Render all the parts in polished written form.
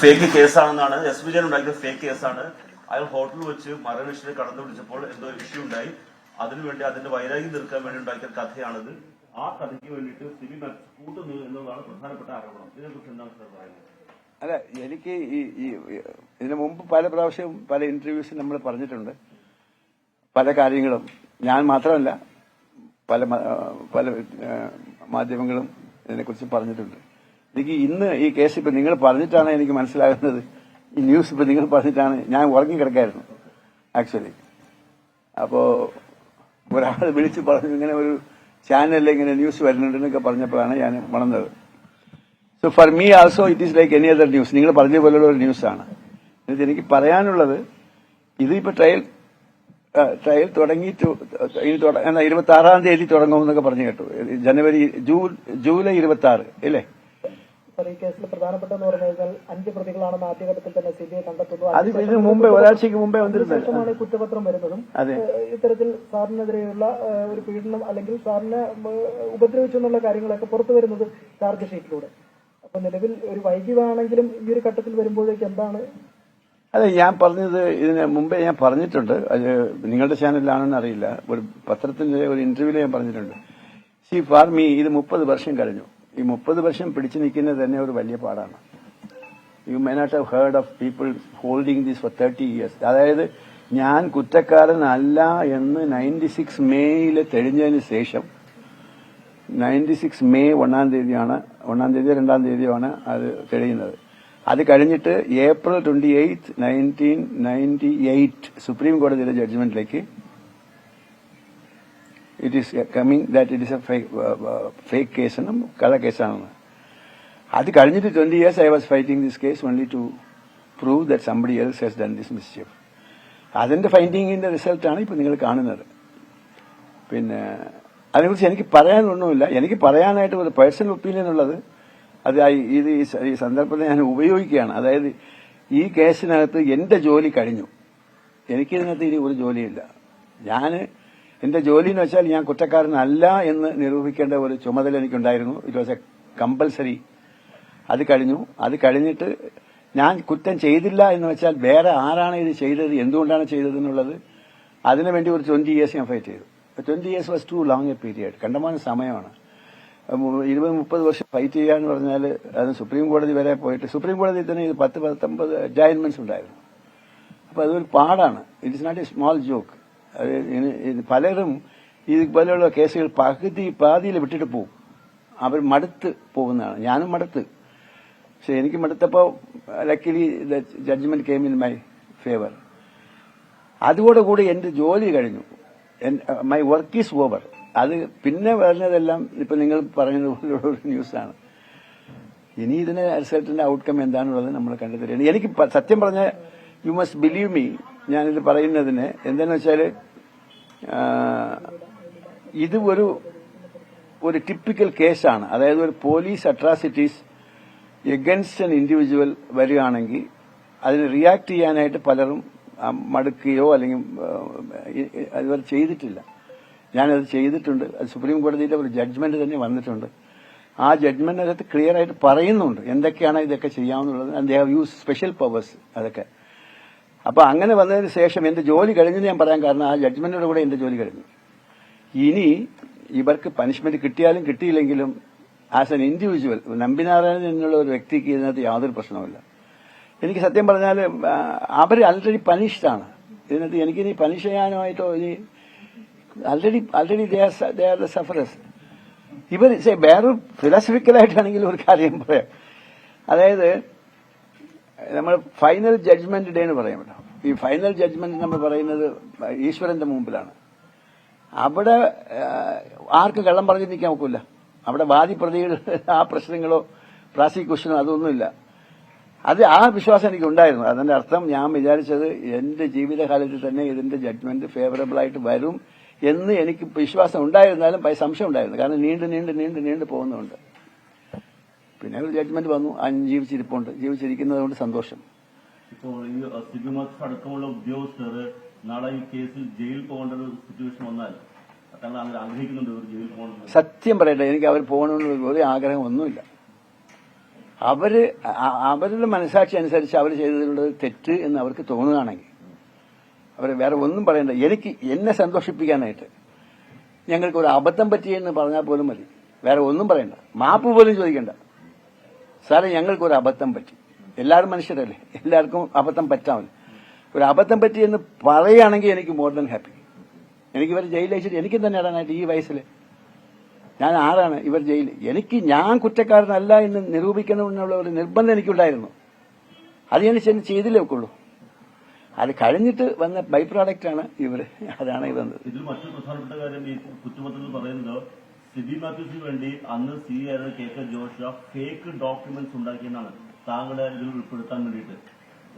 Fake കേസാണെന്നാണ് S Vijayan ഉണ്ടാക്കിയ fake കേസാണ്. അയാൾ ഹോട്ടലിൽ വെച്ച് മരണവിഷയെ കടന്നു പിടിച്ചപ്പോൾ എന്തോ ഇഷ്യൂ ഉണ്ടായി. അതിനുവേണ്ടി അതിന്റെ വൈരാഗ്യം തീർക്കാൻ വേണ്ടി ഉണ്ടാക്കിയ കഥയാണിത്. ആ കഥയ്ക്ക് വേണ്ടിയിട്ട് സിബി കൂട്ടുന്നു എന്നുള്ളതാണ് പ്രധാനപ്പെട്ട ആരോപണം. ഇതിനെക്കുറിച്ച് എന്താണ് സാർ പറയുന്നത്? അല്ല, എനിക്ക് ഇതിനു മുമ്പ് പല പ്രാവശ്യവും പല ഇന്റർവ്യൂസിൽ നമ്മൾ പറഞ്ഞിട്ടുണ്ട് പല കാര്യങ്ങളും. ഞാൻ മാത്രമല്ല, പല പല മാധ്യമങ്ങളും ഇതിനെക്കുറിച്ച് പറഞ്ഞിട്ടുണ്ട്. എനിക്ക് ഇന്ന് ഈ കേസ് ഇപ്പൊ നിങ്ങൾ പറഞ്ഞിട്ടാണ് എനിക്ക് മനസ്സിലാകുന്നത്. ഈ ന്യൂസ് ഇപ്പൊ നിങ്ങൾ പറഞ്ഞിട്ടാണ്. ഞാൻ ഉറങ്ങിക്കിടക്കായിരുന്നു ആക്ച്വലി. അപ്പോ ഒരാൾ വിളിച്ച് പറഞ്ഞു ഇങ്ങനെ ഒരു ചാനലിൽ ഇങ്ങനെ ന്യൂസ് വരുന്നുണ്ടെന്നൊക്കെ പറഞ്ഞപ്പോഴാണ് ഞാൻ ഉണർന്നത്. So for me also it is like any other news. നിങ്ങൾ പറഞ്ഞ പോലുള്ള ഒരു ന്യൂസാണ്. എന്നിട്ട് എനിക്ക് പറയാനുള്ളത്, ഇതിപ്പോ ട്രയൽ തുടങ്ങിയിട്ട് 26-ാം തീയതി തുടങ്ങുമെന്നൊക്കെ പറഞ്ഞു കേട്ടു. ജൂലൈ 26 അല്ലേ? ഈ കേസിൽ പ്രധാനപ്പെട്ടെന്ന് പറഞ്ഞു കഴിഞ്ഞാൽ 5 പ്രതികളാണെന്ന് ആദ്യഘട്ടത്തിൽ തന്നെ സിബിഐ കണ്ടെത്തുന്നു. അത് ഇതിന് മുമ്പേ ഒരാഴ്ചക്ക് മുമ്പേ വന്നിരുന്നതാണ് കുറ്റപത്രം വരുന്നതും. ഇത്തരത്തിൽ സാറിനെതിരെയുള്ള ഒരു പീഡനം അല്ലെങ്കിൽ സാറിനെ ഉപദ്രവിച്ചു എന്നുള്ള കാര്യങ്ങളൊക്കെ പുറത്തു വരുന്നത് ചാർജ് ഷീറ്റിലൂടെ. അപ്പൊ നിലവിൽ ഒരു വൈകിയാണെങ്കിലും ഈ ഒരു ഘട്ടത്തിൽ വരുമ്പോഴേക്ക് എന്താണ്? അതെ, ഞാൻ പറഞ്ഞത് ഇതിന് മുമ്പേ ഞാൻ പറഞ്ഞിട്ടുണ്ട്. അത് നിങ്ങളുടെ ചാനലിലാണെന്ന് അറിയില്ല. ഒരു പത്രത്തിന്റെ ഒരു ഇന്റർവ്യൂവിൽ ഞാൻ പറഞ്ഞിട്ടുണ്ട്. സി ഫാർ മീ ഇത് 30 വർഷം കഴിഞ്ഞു. ഈ 30 വർഷം പിടിച്ചു നിൽക്കുന്നത് തന്നെ ഒരു വലിയ പാടാണ്. You may not have heard of people holding this for 30 years. അതായത് ഞാൻ കുറ്റക്കാരനല്ല എന്ന് 96 മേയിൽ തെളിഞ്ഞതിന് ശേഷം 96 മെയ് 1-ാം തീയതിയാണ് 2-ാം തീയതിയാണ് അത് തെളിയുന്നത്. അത് കഴിഞ്ഞിട്ട് ഏപ്രിൽ 28, 1998 സുപ്രീം കോടതിയുടെ ജഡ്ജ്മെന്റിലേക്ക് it is coming that it is a fake കേസെന്നും കള്ള കേസാണെന്ന്. അത് കഴിഞ്ഞിട്ട് 20 years I was fighting this case only to prove that somebody else has done this mischief. അതിന്റെ ഫൈൻഡിങ്ങിന്റെ റിസൾട്ടാണ് ഇപ്പൊ നിങ്ങൾ കാണുന്നത്. പിന്നെ അതിനെക്കുറിച്ച് എനിക്ക് പറയാനൊന്നുമില്ല. എനിക്ക് പറയാനായിട്ട് ഒരു പേഴ്സണൽ ഒപ്പീനിയൻ ഉള്ളത്, അത് ഈ സന്ദർഭത്തിൽ ഞാൻ ഉപയോഗിക്കുകയാണ്. അതായത് ഈ കേസിനകത്ത് എന്റെ ജോലി കഴിഞ്ഞു. എനിക്കിതിനകത്ത് ഇനി ഒരു ജോലിയില്ല. എന്റെ ജോലി എന്ന് വെച്ചാൽ ഞാൻ കുറ്റക്കാരനല്ല എന്ന് നിരൂപിക്കേണ്ട ഒരു ചുമതല എനിക്കുണ്ടായിരുന്നു. It was A compulsory. അത് കഴിഞ്ഞു. അത് കഴിഞ്ഞിട്ട് ഞാൻ കുറ്റം ചെയ്തില്ല എന്ന് വെച്ചാൽ വേറെ ആരാണ് ഇത് ചെയ്തത്, എന്തുകൊണ്ടാണ് ചെയ്തത് എന്നുള്ളത് അതിനുവേണ്ടി ഒരു 20 years ഞാൻ ഫൈറ്റ് ചെയ്തു. 20 years was too long a period. കണ്ടമാനം സമയമാണ്. 20-30 വർഷം ഫൈറ്റ് ചെയ്യുക എന്ന് പറഞ്ഞാൽ അത് സുപ്രീം കോടതി വരെ പോയിട്ട് സുപ്രീം കോടതിയിൽ തന്നെ 10-19 അഡ്ജോയിൻമെന്റ്സ് ഉണ്ടായിരുന്നു. അപ്പൊ അതൊരു പാടാണ്. It is not a small joke. പലരും ഇതുപോലെയുള്ള കേസുകൾ പാതിയിൽ വിട്ടിട്ട് പോകും. അവർ മടുത്ത് പോകുന്നതാണ്. ഞാനും മടുത്ത്. പക്ഷെ എനിക്ക് മടുത്തപ്പോൾ luckily the judgment came in my favour. അതോടുകൂടി എന്റെ ജോലി കഴിഞ്ഞു. My work is over. അത് പിന്നെ വരുന്നതെല്ലാം ഇപ്പൊ നിങ്ങൾ പറഞ്ഞതുപോലുള്ള ഒരു ന്യൂസാണ്. ഇനി ഇതിന് റിസൾട്ടിന്റെ ഔട്ട്കം എന്താണുള്ളത് നമ്മൾ കണ്ടെത്തുകയാണ്. എനിക്ക് സത്യം പറഞ്ഞ യു മസ്റ്റ് ബിലീവ് മീ, ഞാനിത് പറയുന്നതിന് എന്താണെന്ന് വെച്ചാൽ ഇത് ഒരു ടിപ്പിക്കൽ കേസാണ്. അതായത് ഒരു police atrocities against an individual വരികയാണെങ്കിൽ അതിന് റിയാക്ട് ചെയ്യാനായിട്ട് പലരും മടുക്കുകയോ അല്ലെങ്കിൽ അതുവരെ ചെയ്തിട്ടില്ല. ഞാനത് ചെയ്തിട്ടുണ്ട്. അത് സുപ്രീം കോടതിയിലെ ഒരു ജഡ്ജ്മെന്റ് തന്നെ വന്നിട്ടുണ്ട്. ആ ജഡ്ജ്മെന്റിനകത്ത് ക്ലിയർ ആയിട്ട് പറയുന്നുണ്ട് എന്തൊക്കെയാണ് ഇതൊക്കെ ചെയ്യാവുന്നുള്ളത്. They have use special powers അതൊക്കെ. അപ്പൊ അങ്ങനെ വന്നതിന് ശേഷം എന്റെ ജോലി കഴിഞ്ഞെന്ന് ഞാൻ പറയാൻ കാരണം ആ ജഡ്ജ്മെന്റിനോട് കൂടെ എന്റെ ജോലി കഴിഞ്ഞു. ഇനി ഇവർക്ക് പനിഷ്മെന്റ് കിട്ടിയാലും കിട്ടിയില്ലെങ്കിലും ആസ് എൻ ഇൻഡിവിജ്വൽ നമ്പിനാരായണൻ എന്നുള്ള ഒരു വ്യക്തിക്ക് ഇതിനകത്ത് യാതൊരു പ്രശ്നവുമില്ല. എനിക്ക് സത്യം പറഞ്ഞാൽ അവർ ആൾറെഡി പനിഷ്ഡാണ്. ഇതിനകത്ത് എനിക്കിനി പനിഷ് ചെയ്യാനായിട്ടോ ഇനി already they are the sufferers. ഇവർ വേറെ ഫിലോസഫിക്കലായിട്ടാണെങ്കിൽ ഒരു കാര്യം പറയാം. അതായത് നമ്മൾ ഫൈനൽ ജഡ്ജ്മെന്റ് ഡേ എന്ന് പറയുമല്ലോ. ഈ ഫൈനൽ ജഡ്ജ്മെന്റ് നമ്മൾ പറയുന്നത് ഈശ്വരന്റെ മുമ്പിലാണ്. അവിടെ ആർക്കും കള്ളം പറഞ്ഞു നിൽക്കാൻ ഒക്കില്ല. അവിടെ വാദിപ്രതികൾ ആ പ്രശ്നങ്ങളോ പ്രോസിക്യൂഷനോ അതൊന്നുമില്ല. ആ വിശ്വാസം എനിക്ക് ഉണ്ടായിരുന്നു. അതിന്റെ അർത്ഥം ഞാൻ വിചാരിച്ചത് എന്റെ ജീവിതകാലത്തിൽ തന്നെ ഇതിന്റെ ജഡ്ജ്മെന്റ് ഫേവറബിൾ ആയിട്ട് വരും എന്ന് എനിക്ക് വിശ്വാസം ഉണ്ടായിരുന്നാലും സംശയം ഉണ്ടായിരുന്നു. കാരണം നീണ്ടു പോകുന്നുണ്ട്. പിന്നെ ഒരു ജഡ്ജ്മെന്റ് വന്നു. ജീവിച്ചിരിക്കുന്നത് കൊണ്ട് സന്തോഷം. ഇപ്പോൾ ഈ സിബിമത്ത് അടക്കമുള്ള ഉദ്യോഗസ്ഥർ നാളെ ഈ കേസിൽ ജയിൽ പോകേണ്ട ഒരു സിറ്റുവേഷൻ വന്നാൽ താങ്കൾ അങ്ങനെ ആഗ്രഹിക്കുന്നുണ്ട് ഒരു ജയിൽ പോകണം? സത്യം പറയട്ടെ, എനിക്ക് അവർ പോകണമെന്ന് ഒരു ആഗ്രഹം ഒന്നുമില്ല. അവരുടെ മനസാക്ഷി അനുസരിച്ച് അവർ ചെയ്തതിലുള്ളത് തെറ്റ് എന്ന് അവർക്ക് തോന്നുകയാണെങ്കിൽ അവർ വേറെ ഒന്നും പറയണ്ട. എന്നെ സന്തോഷിപ്പിക്കാനായിട്ട് ഞങ്ങൾക്ക് ഒരു അബദ്ധം പറ്റിയെന്ന് പറഞ്ഞാൽ പോലും മതി, വേറെ ഒന്നും പറയണ്ട, മാപ്പ് പോലും ചോദിക്കണ്ട. സാറേ ഞങ്ങൾക്കൊരു അബദ്ധം പറ്റി, എല്ലാവരും മനുഷ്യരല്ലേ, എല്ലാവർക്കും അബദ്ധം പറ്റാമല്ലോ, ഒരു അബദ്ധം പറ്റിയെന്ന് പറയുകയാണെങ്കിൽ എനിക്ക് മോർ ദൻ ഹാപ്പി. എനിക്ക് ഇവർ ജയിലിൽ അയച്ചിട്ട് എനിക്ക് തന്നെ ഇടാനായിട്ട് ഈ വയസ്സിൽ ഞാൻ ആരാണ് ഇവർ ജയിലിൽ ഞാൻ കുറ്റക്കാരനല്ല എന്ന് നിരൂപിക്കണമെന്നുള്ള ഒരു നിർബന്ധം എനിക്കുണ്ടായിരുന്നു. അത് ഞാൻ ചെയ്തില്ലേ ഒക്കുള്ളൂ. അത് കഴിഞ്ഞിട്ട് വന്ന ബൈ പ്രോഡക്റ്റാണ് ഇവർ, അതാണ് ഇത് വന്നത്. ഇതിൽ മറ്റൊരു പ്രധാനപ്പെട്ട കാര്യം ഈ കുറ്റപത്രത്തിൽ പറയുന്നത് സിബി മാത്യൂസിന് വേണ്ടി അന്ന് CA KK ജോഷ ഫേക്ക് ഡോക്യുമെന്റ്സ് ഉണ്ടാക്കിയെന്നാണ് താങ്കളെ ഇതിൽ ഉൾപ്പെടുത്താൻ വേണ്ടിയിട്ട്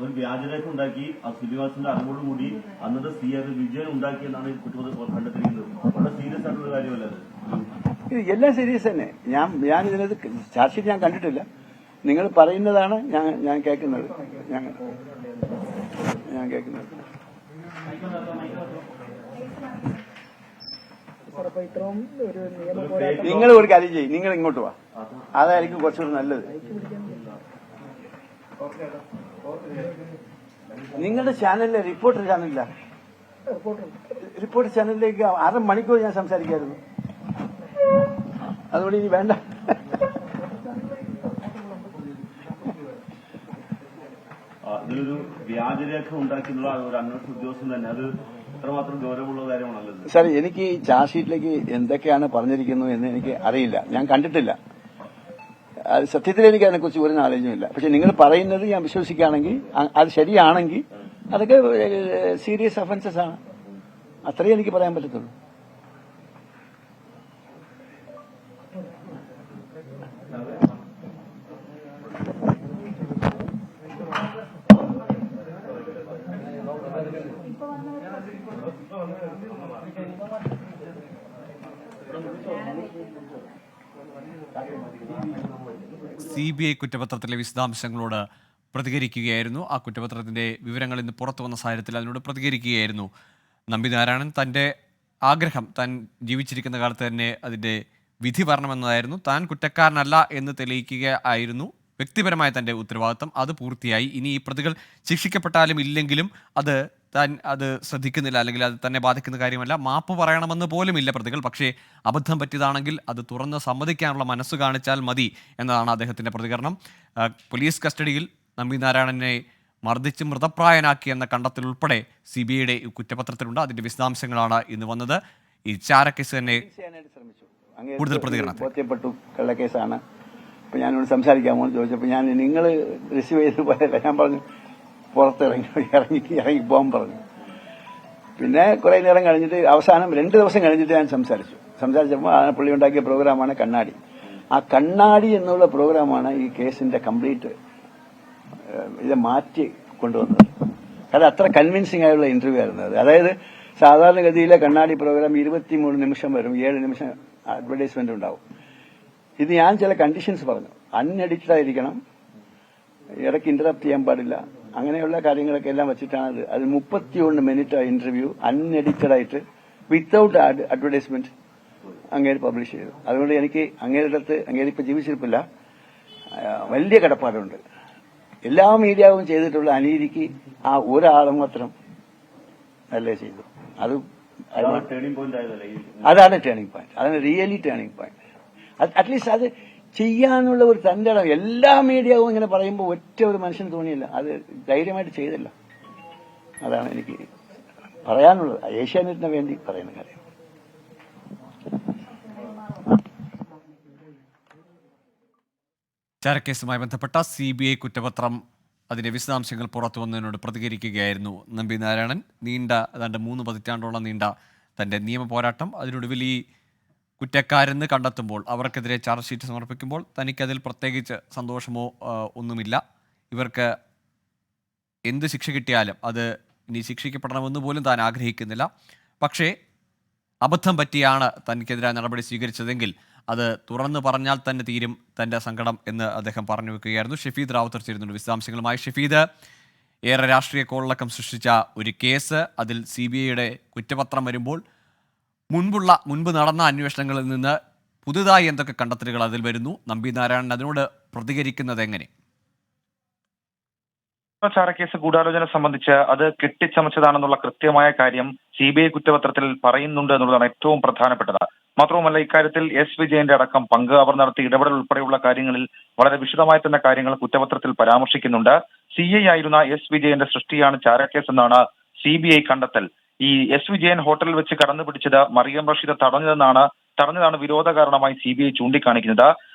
ഒരു വ്യാജരേഖ ഉണ്ടാക്കി ആ സിബി മാത്യൂസിന്റെ അറിവോടുകൂടി അന്നത്തെ CA വിജയൻ ഉണ്ടാക്കിയെന്നാണ് ഈ കുറ്റപത്രത്തിൽ കണ്ടെത്തിയിരിക്കുന്നത്. വളരെ സീരിയസ് ആയിട്ടുള്ള കാര്യമല്ല അത്. എല്ലാം സീരിയസ് തന്നെ. ഞാൻ ഇതിനകത്ത് ചാർജ് ഷീറ്റ് ഞാൻ കണ്ടിട്ടില്ല, നിങ്ങൾ പറയുന്നതാണ് ഞാൻ കേൾക്കുന്നത്. ഞാൻ കേൾക്കുന്നത് നിങ്ങൾ ഒരു കാര്യം ചെയ്യും, നിങ്ങൾ ഇങ്ങോട്ട് വാ, അതായിരിക്കും കുറച്ചുകൂടി നല്ലത്. നിങ്ങളുടെ ചാനലിലെ റിപ്പോർട്ടർ ചാനലില്ല, റിപ്പോർട്ടർ ചാനലിലേക്ക് 6 മണിക്കൂർ ഞാൻ സംസാരിക്കായിരുന്നു. അതുകൊണ്ട് ഇനി വേണ്ട. ഇതിലൊരു വ്യാജരേഖ ഉണ്ടാക്കിയുള്ള ഒരു അന്വേഷണ ഉദ്യോഗസ്ഥൻ തന്നെ, അത് എത്രമാത്രം ഗൗരവമുള്ള കാര്യമാണല്ലോ സാർ. എനിക്ക് ചാർജ് ഷീറ്റിലേക്ക് എന്തൊക്കെയാണ് പറഞ്ഞിരിക്കുന്നത് എന്ന് എനിക്ക് അറിയില്ല, ഞാൻ കണ്ടിട്ടില്ല. സത്യത്തിൽ എനിക്ക് അതിനെക്കുറിച്ച് ഒരു നാലേജും ഇല്ല. പക്ഷെ നിങ്ങൾ പറയുന്നത് ഞാൻ വിശ്വസിക്കുകയാണെങ്കിൽ, അത് ശരിയാണെങ്കിൽ അതൊക്കെ സീരിയസ് ഒഫൻസസ് ആണ്, അത്രയേ എനിക്ക് പറയാൻ പറ്റത്തുള്ളൂ. CBI കുറ്റപത്രത്തിലെ വിശദാംശങ്ങളോട് പ്രതികരിക്കുകയായിരുന്നു. ആ കുറ്റപത്രത്തിന്റെ വിവരങ്ങൾ ഇന്ന് പുറത്തു വന്ന സാഹചര്യത്തിൽ അതിനോട് പ്രതികരിക്കുകയായിരുന്നു നമ്പിനാരായണൻ. തന്റെ ആഗ്രഹം താൻ ജീവിച്ചിരിക്കുന്ന കാലത്ത് തന്നെ അതിന്റെ വിധി വരണമെന്നതായിരുന്നു. താൻ കുറ്റക്കാരനല്ല എന്ന് തെളിയിക്കുക ആയിരുന്നു വ്യക്തിപരമായ തന്റെ ഉത്തരവാദിത്തം. അത് പൂർത്തിയായി. ഇനി ഈ പ്രതികൾ ശിക്ഷിക്കപ്പെട്ടാലും ഇല്ലെങ്കിലും അത് ശ്രദ്ധിക്കുന്നില്ല, അല്ലെങ്കിൽ അത് തന്നെ ബാധിക്കുന്ന കാര്യമല്ല. മാപ്പ് പറയണമെന്ന് പോലുമില്ല പ്രതികൾ. പക്ഷേ അബദ്ധം പറ്റിയതാണെങ്കിൽ അത് തുറന്ന് സമ്മതിക്കാനുള്ള മനസ്സ് കാണിച്ചാൽ മതി എന്നതാണ് അദ്ദേഹത്തിൻ്റെ പ്രതികരണം. പോലീസ് കസ്റ്റഡിയിൽ നമ്പിനാരായണനെ മർദ്ദിച്ച് മൃതപ്രായനാക്കി എന്ന കണ്ടെത്തൽ ഉൾപ്പെടെ CBIയുടെ കുറ്റപത്രത്തിലുണ്ട്. അതിന്റെ വിശദാംശങ്ങളാണ് ഇന്ന് വന്നത്. ഈ ചാരക്കേസ് തന്നെ കൂടുതൽ പ്രതികരണം ബോധ്യപ്പെട്ടു, കള്ളക്കേസാണ്. അപ്പൊ ഞാനോട് സംസാരിക്കാമോ എന്ന് ചോദിച്ചപ്പോൾ നിങ്ങൾ റിസീവ് ചെയ്ത് പോയല്ല, ഞാൻ പറഞ്ഞു പുറത്തിറങ്ങി പോകാൻ പറഞ്ഞു. പിന്നെ കുറെ നേരം കഴിഞ്ഞിട്ട് അവസാനം 2 ദിവസം കഴിഞ്ഞിട്ട് ഞാൻ സംസാരിച്ചപ്പോൾ ആ പുള്ളി ഉണ്ടാക്കിയ പ്രോഗ്രാമാണ് കണ്ണാടി. ആ കണ്ണാടി എന്നുള്ള പ്രോഗ്രാമാണ് ഈ കേസിന്റെ കംപ്ലീറ്റ് ഇത് മാറ്റി കൊണ്ടുവന്നത്. അത് അത്ര കൺവിൻസിംഗ് ആയുള്ള ഇന്റർവ്യൂ ആയിരുന്നു അത്. അതായത് സാധാരണഗതിയിലെ കണ്ണാടി പ്രോഗ്രാം 23 നിമിഷം വരും, 7 നിമിഷം അഡ്വർടൈസ്മെന്റ് ഉണ്ടാവും. ഇത് ഞാൻ ചില കണ്ടീഷൻസ് പറഞ്ഞു, അൺഎഡിറ്റഡ് ആയിരിക്കണം, ഇടയ്ക്ക് ഇന്ററപ്റ്റ് ചെയ്യാൻ പാടില്ല, അങ്ങനെയുള്ള കാര്യങ്ങളൊക്കെ എല്ലാം വെച്ചിട്ടാണ് അത് 31 മിനിറ്റ് ഇന്റർവ്യൂ അൺഎഡിറ്റഡ് ആയിട്ട് വിത്തൌട്ട് അഡ്വർടൈസ്മെന്റ് അങ്ങേര് പബ്ലിഷ് ചെയ്തു. അതുകൊണ്ട് എനിക്ക് അങ്ങേരിപ്പോ ജീവിച്ചിരിപ്പില്ല, വലിയ കടപ്പാടുണ്ട്. എല്ലാ മീഡിയാവും ചെയ്തിട്ടുള്ള അനീതിക്ക് ആ ഒരാളും മാത്രം അല്ലേ ചെയ്തു. അതാണ് ടേണിംഗ് പോയിന്റ്, അതാണ് റിയലി ടേണിംഗ് പോയിന്റ്. അറ്റ്ലീസ്റ്റ് അത് ചെയ്യാനുള്ള ഒരു തന്റെ ഇടം എല്ലാ മീഡിയാവും ഇങ്ങനെ പറയുമ്പോൾ ഒറ്റ ഒരു മനുഷ്യന് തോന്നിയില്ല, അത് ധൈര്യമായിട്ട് ചെയ്തില്ല. അതാണ് എനിക്ക് പറയാനുള്ളത്, ഏഷ്യാനെറ്റിന് വേണ്ടി പറയുന്ന കാര്യം. ചാരക്കേസുമായി ബന്ധപ്പെട്ട CBI കുറ്റപത്രം അതിന്റെ വിശദാംശങ്ങൾ പുറത്തു വന്നതിനോട് പ്രതികരിക്കുകയായിരുന്നു നമ്പിനാരായണൻ. ഏതാണ്ട് 3 പതിറ്റാണ്ടോളം നീണ്ട തന്റെ നിയമ പോരാട്ടം, അതിനൊടുവിൽ ഈ കുറ്റക്കാരെന്ന് കണ്ടെത്തുമ്പോൾ അവർക്കെതിരെ ചാർജ് ഷീറ്റ് സമർപ്പിക്കുമ്പോൾ തനിക്കതിൽ പ്രത്യേകിച്ച് സന്തോഷമോ ഒന്നുമില്ല. ഇവർക്ക് എന്ത് ശിക്ഷ കിട്ടിയാലും അത് ഇനി ശിക്ഷിക്കപ്പെടണമെന്ന് പോലും താൻ ആഗ്രഹിക്കുന്നില്ല. പക്ഷേ അബദ്ധം പറ്റിയാണ് തനിക്കെതിരായ നടപടി സ്വീകരിച്ചതെങ്കിൽ അത് തുറന്നു പറഞ്ഞാൽ തന്നെ തീരും തൻ്റെ സങ്കടം എന്ന് അദ്ദേഹം പറഞ്ഞു വെക്കുകയായിരുന്നു. ഷഫീദ് റാവുത്തർ ചേരുന്നുണ്ട് വിശദാംശങ്ങളുമായി. ഷഫീദ്, ഏറെ രാഷ്ട്രീയ കോളിളക്കം സൃഷ്ടിച്ച ഒരു കേസ്, അതിൽ CBIയുടെ കുറ്റപത്രം വരുമ്പോൾ മുൻപ് നടന്ന അന്വേഷണങ്ങളിൽ നിന്ന് പുതുതായി എന്തൊക്കെ കണ്ടെത്തലുകൾ അതിൽ വരുന്നു? നമ്പി നാരായണൻ അതിനോട് പ്രതികരിക്കുന്നത് എങ്ങനെ? ചാരക്കേസ് ഗൂഢാലോചന സംബന്ധിച്ച് അത് കെട്ടിച്ചമച്ചതാണെന്നുള്ള കൃത്യമായ കാര്യം CBI കുറ്റപത്രത്തിൽ പറയുന്നുണ്ട് എന്നുള്ളതാണ് ഏറ്റവും പ്രധാനപ്പെട്ടത്. മാത്രവുമല്ല, ഇക്കാര്യത്തിൽ S. വിജയന്റെ അടക്കം പങ്ക്, അവർ നടത്തിയ ഇടപെടൽ ഉൾപ്പെടെയുള്ള കാര്യങ്ങളിൽ വളരെ വിശദമായി തന്നെ കാര്യങ്ങൾ കുറ്റപത്രത്തിൽ പരാമർശിക്കുന്നുണ്ട്. CI ആയിരുന്ന S. വിജയന്റെ സൃഷ്ടിയാണ് ചാരക്കേസ് എന്നാണ് CBI കണ്ടെത്തൽ. ഈ S. വിജയൻ ഹോട്ടലിൽ വെച്ച് കടന്നുപിടിച്ചത് മറിയം റഷീദ് തടഞ്ഞതാണ് വിരോധ കാരണമായി CBI ചൂണ്ടിക്കാണിക്കുന്നത്.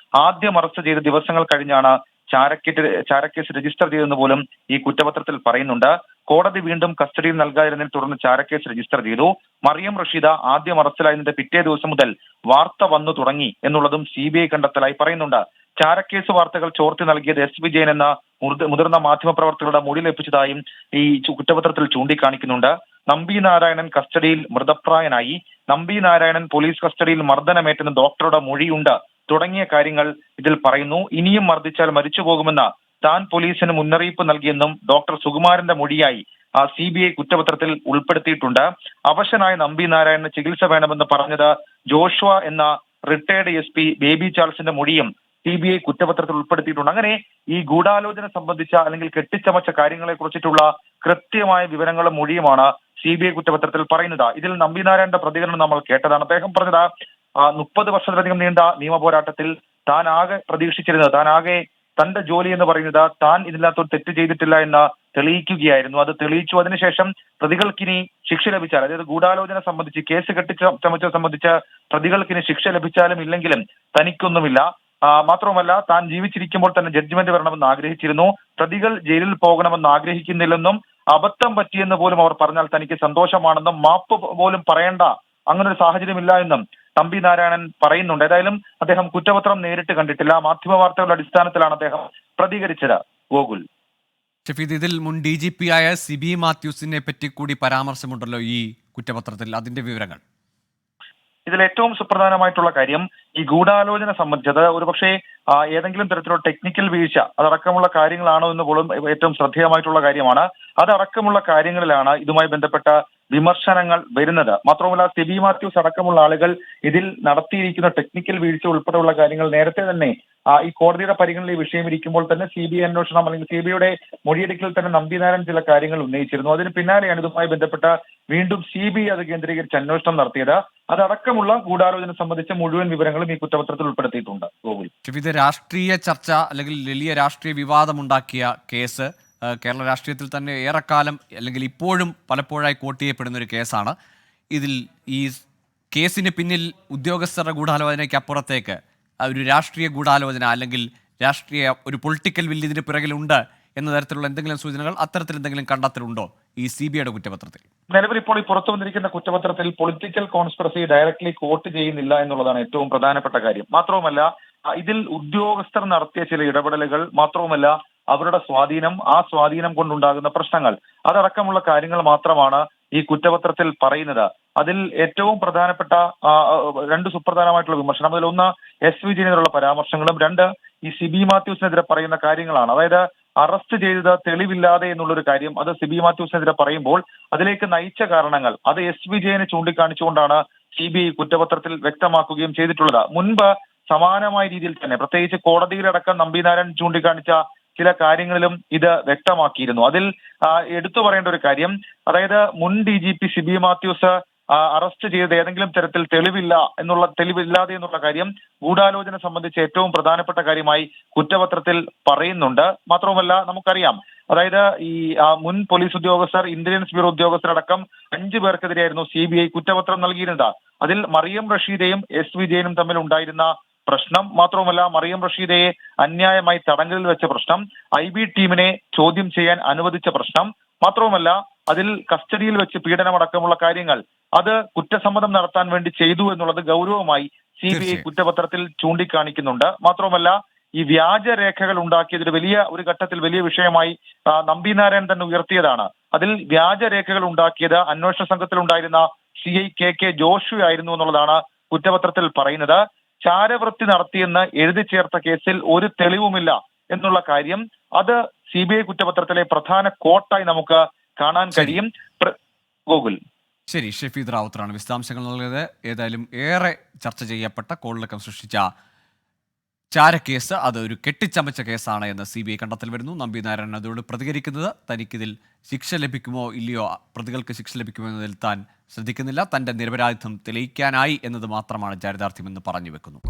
ആദ്യം അറസ്റ്റ് ചെയ്ത ദിവസങ്ങൾ കഴിഞ്ഞാണ് ചാരക്കേസ് രജിസ്റ്റർ ചെയ്തെന്ന് പോലും ഈ കുറ്റപത്രത്തിൽ പറയുന്നുണ്ട്. കോടതി വീണ്ടും കസ്റ്റഡിയിൽ നൽകാതിരുന്നതിനെ തുടർന്ന് ചാരക്കേസ് രജിസ്റ്റർ ചെയ്തു. മറിയം റഷീദ ആദ്യം അറസ്റ്റിലായതിന്റെ പിറ്റേ ദിവസം മുതൽ വാർത്ത വന്നു തുടങ്ങി എന്നുള്ളതും CBI കണ്ടെത്തലായി പറയുന്നുണ്ട്. ചാരക്കേസ് വാർത്തകൾ ചോർത്തി നൽകിയത് S. വിജയൻ എന്ന മുതിർന്ന മാധ്യമപ്രവർത്തകരുടെ മൊഴി ലഭിച്ചതായും ഈ കുറ്റപത്രത്തിൽ ചൂണ്ടിക്കാണിക്കുന്നുണ്ട്. നമ്പി നാരായണൻ കസ്റ്റഡിയിൽ മൃതപ്രായനായി, നമ്പി നാരായണൻ പോലീസ് കസ്റ്റഡിയിൽ മർദ്ദനമേറ്റെന്ന് ഡോക്ടറുടെ മൊഴിയുണ്ട് തുടങ്ങിയ കാര്യങ്ങൾ ഇതിൽ പറയുന്നു. ഇനിയും മർദ്ദിച്ചാൽ മരിച്ചു പോകുമെന്ന് താൻ പോലീസിന് മുന്നറിയിപ്പ് നൽകിയെന്നും ഡോക്ടർ സുകുമാരന്റെ മൊഴിയായി CBI കുറ്റപത്രത്തിൽ ഉൾപ്പെടുത്തിയിട്ടുണ്ട്. അവശനായ നമ്പി നാരായണന് ചികിത്സ വേണമെന്ന് പറഞ്ഞത് ജോഷ്വ എന്ന റിട്ടയർഡ് SP ബേബി ചാൾസിന്റെ മൊഴിയും CBI കുറ്റപത്രത്തിൽ ഉൾപ്പെടുത്തിയിട്ടുണ്ട്. അങ്ങനെ ഈ ഗൂഢാലോചന സംബന്ധിച്ച അല്ലെങ്കിൽ കെട്ടിച്ചമച്ച കാര്യങ്ങളെ കുറിച്ചിട്ടുള്ള കൃത്യമായ വിവരങ്ങളും മൊഴിയുമാണ് CBI കുറ്റപത്രത്തിൽ പറയുന്നത്. ഇതിൽ നമ്പി നാരായണന്റെ പ്രതികരണം നമ്മൾ കേട്ടതാണ്. അദ്ദേഹം പറഞ്ഞത് 30 വർഷത്തിലധികം നീണ്ട നിയമ പോരാട്ടത്തിൽ താൻ ആകെ പ്രതീക്ഷിച്ചിരുന്നത്, തന്റെ ജോലി എന്ന് പറയുന്നത് താൻ ഇതിനകത്തൊരു തെറ്റ് ചെയ്തിട്ടില്ല എന്ന് തെളിയിക്കുകയായിരുന്നു. അത് തെളിയിച്ചു. അതിനുശേഷം പ്രതികൾക്കിനി ശിക്ഷ ലഭിച്ചാൽ, അതായത് ഗൂഢാലോചന സംബന്ധിച്ച് കേസ് കെട്ടിച്ചമച്ചത് സംബന്ധിച്ച് പ്രതികൾക്കിനി ശിക്ഷ ലഭിച്ചാലും ഇല്ലെങ്കിലും തനിക്കൊന്നുമില്ല. മാത്രവുമല്ല, താൻ ജീവിച്ചിരിക്കുമ്പോൾ തന്നെ ജഡ്ജ്മെന്റ് വരണമെന്ന് ആഗ്രഹിച്ചിരുന്നു. പ്രതികൾ ജയിലിൽ പോകണമെന്ന് ആഗ്രഹിക്കുന്നില്ലെന്നും അബദ്ധം പറ്റിയെന്ന് പോലും അവർ പറഞ്ഞാൽ തനിക്ക് സന്തോഷമാണെന്നും മാപ്പ് പോലും പറയേണ്ട അങ്ങനെ ഒരു സാഹചര്യമില്ല എന്നും നമ്പി നാരായണൻ പറയുന്നുണ്ട്. ഏതായാലും അദ്ദേഹം കുറ്റപത്രം നേരിട്ട് കണ്ടിട്ടില്ല. മാധ്യമ വാർത്തകളുടെ അടിസ്ഥാനത്തിലാണ് അദ്ദേഹം പ്രതികരിച്ചത്. ഗോകുൽ, ഷഫീദ്, ഇതിൽ മുൻ DGP ആയ സിബി മാത്യൂസിനെ പറ്റി കൂടി പരാമർശമുണ്ടല്ലോ ഈ കുറ്റപത്രത്തിൽ, അതിന്റെ വിവരങ്ങൾ? ഇതിൽ ഏറ്റവും സുപ്രധാനമായിട്ടുള്ള കാര്യം ഈ ഗൂഢാലോചന സംബന്ധിച്ചത് ഒരുപക്ഷെ ഏതെങ്കിലും തരത്തിലുള്ള ടെക്നിക്കൽ വീഴ്ച അതടക്കമുള്ള കാര്യങ്ങളാണോ എന്ന് പോലും ഏറ്റവും ശ്രദ്ധേയമായിട്ടുള്ള കാര്യമാണ്. അതടക്കമുള്ള കാര്യങ്ങളിലാണ് ഇതുമായി ബന്ധപ്പെട്ട വിമർശനങ്ങൾ വരുന്നത്. മാത്രമല്ല, സിബി മാത്യൂസ് അടക്കമുള്ള ആളുകൾ ഇതിൽ നടത്തിയിരിക്കുന്ന ടെക്നിക്കൽ വീഴ്ച ഉൾപ്പെടെയുള്ള കാര്യങ്ങൾ നേരത്തെ തന്നെ ഈ കോടതിയുടെ പരിഗണനയിൽ ഈ വിഷയം ഇരിക്കുമ്പോൾ തന്നെ CBI അന്വേഷണം അല്ലെങ്കിൽ CBIയുടെ മൊഴിയെടുക്കൽ തന്നെ നമ്പി നാരായണൻ ചില കാര്യങ്ങൾ ഉന്നയിച്ചിരുന്നു. അതിന് പിന്നാലെയാണ് ഇതുമായി ബന്ധപ്പെട്ട വീണ്ടും CBI അത് കേന്ദ്രീകരിച്ച് അന്വേഷണം നടത്തിയത്. അതടക്കമുള്ള ഗൂഢാലോചന സംബന്ധിച്ച മുഴുവൻ വിവരങ്ങളും ഈ കുറ്റപത്രത്തിൽ ഉൾപ്പെടുത്തിയിട്ടുണ്ട്. ഗോകുൽ, ഇത് രാഷ്ട്രീയ ചർച്ച അല്ലെങ്കിൽ വലിയ രാഷ്ട്രീയ വിവാദമുണ്ടാക്കിയ കേസ് കേരള രാഷ്ട്രീയത്തിൽ തന്നെ ഏറെക്കാലം അല്ലെങ്കിൽ ഇപ്പോഴും പലപ്പോഴായി കോട്ട് ചെയ്യപ്പെടുന്ന ഒരു കേസാണ്. ഇതിൽ ഈ കേസിന് പിന്നിൽ ഉദ്യോഗസ്ഥരുടെ ഗൂഢാലോചനയ്ക്ക് അപ്പുറത്തേക്ക് ഒരു രാഷ്ട്രീയ ഗൂഢാലോചന അല്ലെങ്കിൽ രാഷ്ട്രീയ ഒരു പൊളിറ്റിക്കൽ വില്ല് ഇതിന് പിറകിലുണ്ട് എന്ന തരത്തിലുള്ള എന്തെങ്കിലും സൂചനകൾ, അത്തരത്തിൽ എന്തെങ്കിലും കണ്ടെത്തലുണ്ടോ ഈ CBIയുടെ കുറ്റപത്രത്തിൽ? നിലവിൽ ഇപ്പോൾ ഈ പുറത്തു വന്നിരിക്കുന്ന കുറ്റപത്രത്തിൽ പൊളിറ്റിക്കൽ കോൺസ്പിറസി ഡയറക്ട്ലി കോട്ട് ചെയ്യുന്നില്ല എന്നുള്ളതാണ് ഏറ്റവും പ്രധാനപ്പെട്ട കാര്യം. മാത്രവുമല്ല, ഇതിൽ ഉദ്യോഗസ്ഥർ നടത്തിയ ചില ഇടപെടലുകൾ, മാത്രവുമല്ല അവരുടെ സ്വാധീനം, ആ സ്വാധീനം കൊണ്ടുണ്ടാകുന്ന പ്രശ്നങ്ങൾ, അതടക്കമുള്ള കാര്യങ്ങൾ മാത്രമാണ് ഈ കുറ്റപത്രത്തിൽ പറയുന്നത്. അതിൽ ഏറ്റവും പ്രധാനപ്പെട്ട രണ്ട് സുപ്രധാനമായിട്ടുള്ള വിമർശനം, അതിൽ ഒന്ന് S. വിജയനെതിരെയുള്ള പരാമർശങ്ങളും, രണ്ട് ഈ സിബി മാത്യൂസിനെതിരെ പറയുന്ന കാര്യങ്ങളാണ്. അതായത് അറസ്റ്റ് ചെയ്തത് തെളിവില്ലാതെ എന്നുള്ളൊരു കാര്യം അത് സിബി മാത്യൂസിനെതിരെ പറയുമ്പോൾ അതിലേക്ക് നയിച്ച കാരണങ്ങൾ അത് S. വിജയനെ ചൂണ്ടിക്കാണിച്ചുകൊണ്ടാണ് CBI കുറ്റപത്രത്തിൽ വ്യക്തമാക്കുകയും ചെയ്തിട്ടുള്ളത്. മുൻപ് സമാനമായ രീതിയിൽ തന്നെ പ്രത്യേകിച്ച് കോടതിയിലടക്കം നമ്പി നാരായണൻ ചൂണ്ടിക്കാണിച്ച ചില കാര്യങ്ങളിലും ഇത് വ്യക്തമാക്കിയിരുന്നു. അതിൽ എടുത്തു പറയേണ്ട ഒരു കാര്യം, അതായത് മുൻ DGP സിബി മാത്യൂസ് അറസ്റ്റ് ചെയ്ത് ഏതെങ്കിലും തരത്തിൽ തെളിവില്ലാതെ എന്നുള്ള കാര്യം ഗൂഢാലോചന സംബന്ധിച്ച് ഏറ്റവും പ്രധാനപ്പെട്ട കാര്യമായി കുറ്റപത്രത്തിൽ പറയുന്നുണ്ട്. മാത്രവുമല്ല, നമുക്കറിയാം, അതായത് ഈ മുൻ പോലീസ് ഉദ്യോഗസ്ഥർ, ഇന്റലിജൻസ് ബ്യൂറോ ഉദ്യോഗസ്ഥരടക്കം 5 പേർക്കെതിരെയായിരുന്നു CBI കുറ്റപത്രം നൽകിയിരുന്നത്. അതിൽ മറിയം റഷീദയും S. വിജയനും തമ്മിൽ ഉണ്ടായിരുന്ന പ്രശ്നം, മാത്രവുമല്ല മറിയം റഷീദയെ അന്യായമായി തടങ്കലിൽ വെച്ച പ്രശ്നം, IB ടീമിനെ ചോദ്യം ചെയ്യാൻ അനുവദിച്ച പ്രശ്നം, മാത്രവുമല്ല അതിൽ കസ്റ്റഡിയിൽ വെച്ച് പീഡനമടക്കമുള്ള കാര്യങ്ങൾ അത് കുറ്റസമ്മതം നടത്താൻ വേണ്ടി ചെയ്തു എന്നുള്ളത് ഗൗരവമായി CBI കുറ്റപത്രത്തിൽ ചൂണ്ടിക്കാണിക്കുന്നുണ്ട്. മാത്രവുമല്ല, ഈ വ്യാജരേഖകൾ ഉണ്ടാക്കിയതൊരു ഒരു ഘട്ടത്തിൽ വലിയ വിഷയമായി നമ്പി നാരായണൻ തന്നെ ഉയർത്തിയതാണ്. അതിൽ വ്യാജരേഖകൾ ഉണ്ടാക്കിയത് അന്വേഷണ സംഘത്തിലുണ്ടായിരുന്ന CI KK ജോഷു ആയിരുന്നു എന്നുള്ളതാണ് കുറ്റപത്രത്തിൽ പറയുന്നത്. ചാരവൃത്തി നടത്തിയെന്ന് എഴുതി ചേർത്ത കേസിൽ ഒരു തെളിവുമില്ല എന്നുള്ള കാര്യം അത് CBI കുറ്റപത്രത്തിലെ പ്രധാന കോട്ടായി നമുക്ക് കാണാൻ കഴിയും. ഗോകുൽ, ശരി, ഷെഫീദ് റാവുത്തറാണ് വിശദാംശങ്ങൾ നൽകിയത്. ഏതായാലും ഏറെ ചർച്ച ചെയ്യപ്പെട്ട കോളിളക്കം സൃഷ്ടിച്ച ചാരക്കേസ് അത് ഒരു കെട്ടിച്ചമച്ച കേസാണ് എന്ന് CBI കണ്ടെത്തൽ വരുന്നു. നമ്പി നാരായണൻ അതോട് പ്രതികരിക്കുന്നത് തനിക്കിതിൽ ശിക്ഷ ലഭിക്കുമോ ഇല്ലയോ, പ്രതികൾക്ക് ശിക്ഷ ലഭിക്കുമോ എന്നതിൽ താൻ ശ്രദ്ധിക്കുന്നില്ല, തന്റെ നിരപരാധിത്വം തെളിയിക്കാനായി എന്നത് മാത്രമാണ് ചാരിതാർത്ഥ്യമെന്ന് പറഞ്ഞു വെക്കുന്നു.